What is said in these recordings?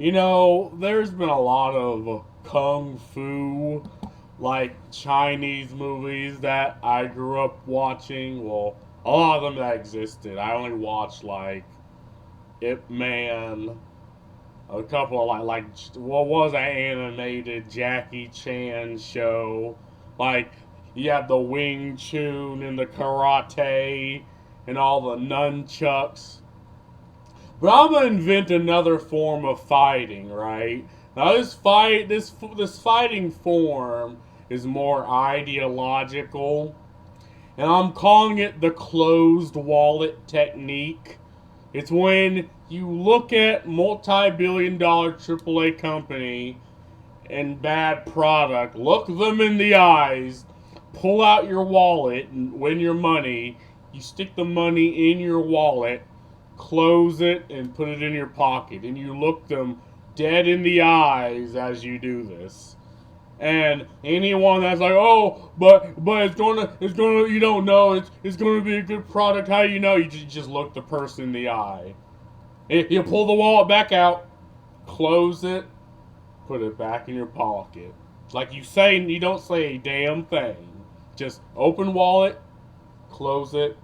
There's been a lot of kung fu, like Chinese movies that I grew up watching. Well, a lot of them that existed. I only watched like Ip Man, a couple of what was an animated Jackie Chan show. Like you have the Wing Chun and the karate and all the nunchucks. But I'm gonna invent another form of fighting, right? Now this fighting form is more ideological, and I'm calling it the closed wallet technique. It's when you look at multi-billion-dollar AAA company and bad product, look them in the eyes, pull out your wallet and win your money. You stick the money in your wallet, close it, and put it in your pocket. And you look them dead in the eyes as you do this. And anyone that's like, oh, but it's gonna you don't know it's gonna be a good product. How do you know? You just look the person in the eye. You pull the wallet back out, close it, put it back in your pocket. Like you don't say a damn thing. Just open wallet, close it,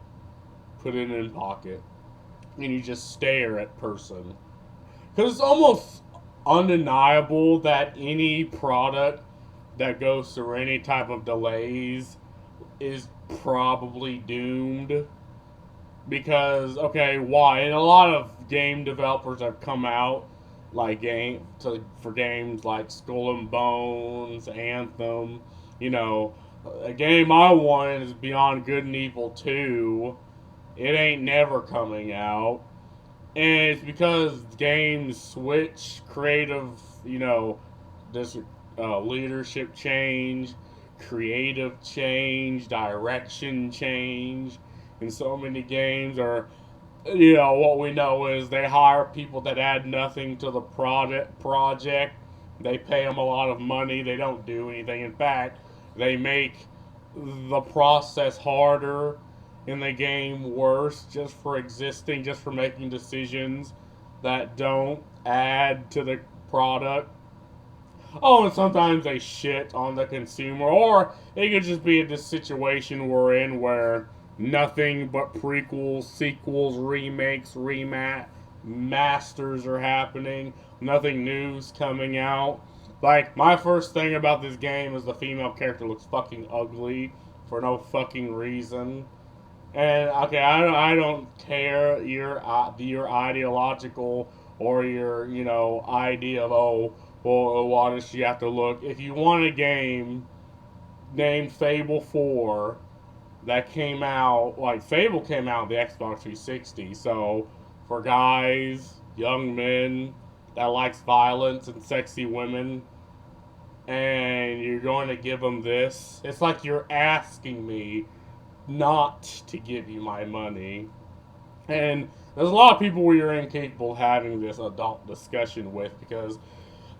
put it in pocket, and you just stare at person. Because it's almost undeniable that any product that goes through any type of delays is probably doomed. Because okay, why? And a lot of game developers have come out for games like Skull and Bones, Anthem. You know, a game I wanted is Beyond Good and Evil 2. It ain't never coming out, and it's because games switch creative. This leadership change, creative change, direction change, and so many games are what we know is they hire people that add nothing to the project. They pay them a lot of money. They don't do anything. In fact, they make the process harder in the game worse just for existing, just for making decisions that don't add to the product. Oh, and sometimes they shit on the consumer, or it could just be this situation we're in where nothing but prequels, sequels, remakes, masters are happening. Nothing new's coming out. Like my first thing about this game is the female character looks fucking ugly for no fucking reason. And okay, I don't care your ideological or your idea of well, why does she have to look? If you want a game named Fable 4 that came out, like Fable came out on the Xbox 360, so for guys, young men that likes violence and sexy women, and you're going to give them this, it's like you're asking me not to give you my money. And there's a lot of people you're incapable of having this adult discussion with because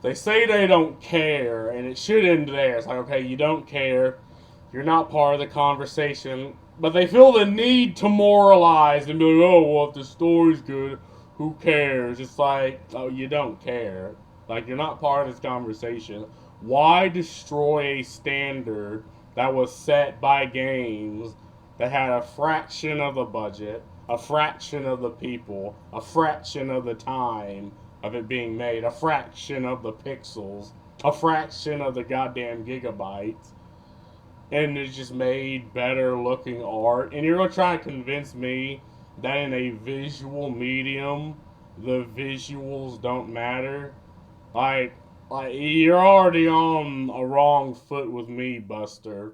they say they don't care, and it should end there. It's like, okay, you don't care, you're not part of the conversation, but they feel the need to moralize and be like, oh, well, if the story's good, who cares? It's like, oh, you don't care. Like, you're not part of this conversation. Why destroy a standard that was set by games that had a fraction of the budget, a fraction of the people, a fraction of the time of it being made, a fraction of the pixels, a fraction of the goddamn gigabytes, and it's just made better looking art. And you're gonna try to convince me that in a visual medium, the visuals don't matter? Like, like you're already on a wrong foot with me, Buster.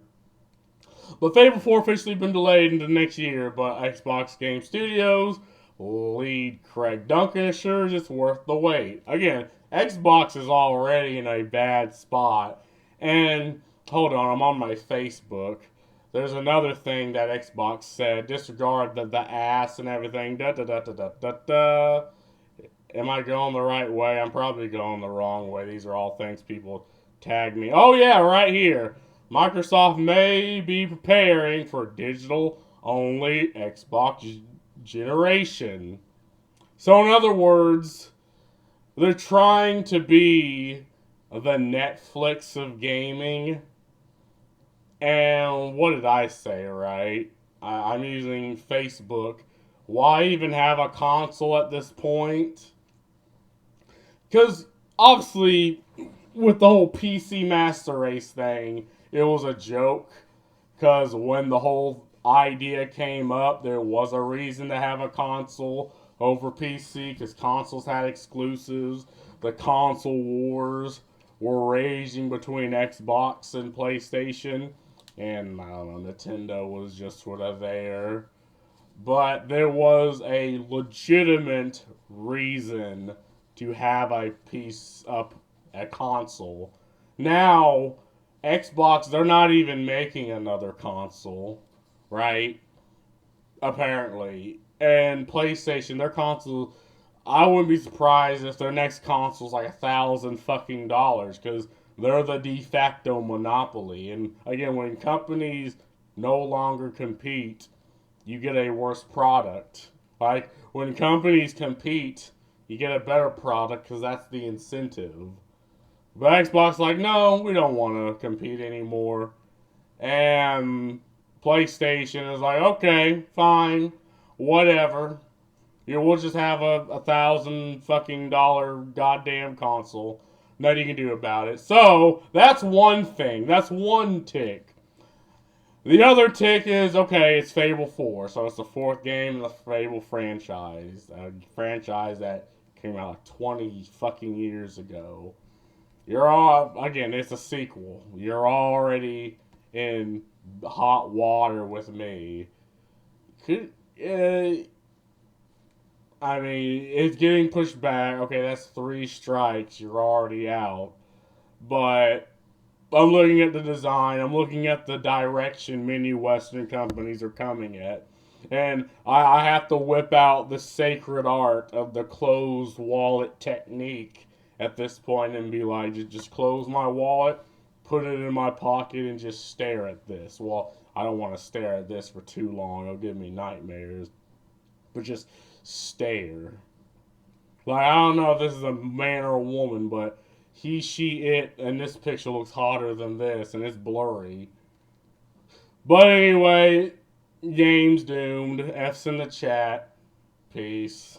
But Fable 4 officially been delayed into next year, but Xbox Game Studios lead Craig Duncan assures it's worth the wait. Again, Xbox is already in a bad spot. And hold on, I'm on my Facebook. There's another thing that Xbox said. Disregard the ass and everything. Da da da da da da da. Am I going the right way? I'm probably going the wrong way. These are all things people tag me. Oh yeah, right here. Microsoft may be preparing for digital only Xbox generation. So in other words, They're trying to be the Netflix of gaming. And what did I say, right? I'm using Facebook. Why even have a console at this point? Because obviously, with the whole PC Master Race thing, it was a joke. Because when the whole idea came up, there was a reason to have a console over PC because consoles had exclusives. The console wars were raging between Xbox and PlayStation, and I don't know, Nintendo was just sort of there. But there was a legitimate reason to have a piece up a console. Now, Xbox, they're not even making another console, right? Apparently. And PlayStation, their console, I wouldn't be surprised if their next console's like $1,000 because they're the de facto monopoly. And again, when companies no longer compete, you get a worse product. Like when companies compete, you get a better product because that's the incentive. But Xbox like, no, we don't want to compete anymore. And PlayStation is like, okay, fine, whatever. You we'll just have a $1,000 goddamn console. Nothing you can do about it. So that's one thing. That's one tick. The other tick is okay. It's Fable 4, so it's the fourth game in the Fable franchise. A franchise that came out like 20 fucking years ago. You're all again. It's a sequel. You're already in hot water with me. Could I mean it's getting pushed back. Okay, that's three strikes. You're already out. But I'm looking at the design. I'm looking at the direction many Western companies are coming at. And I have to whip out the sacred art of the closed wallet technique at this point and be like, just close my wallet, put it in my pocket, and just stare at this. Well, I don't want to stare at this for too long. It'll give me nightmares. But just stare. Like, I don't know if this is a man or a woman, but he, she, it, and this picture looks hotter than this, and it's blurry. But anyway, game's doomed. F's in the chat. Peace.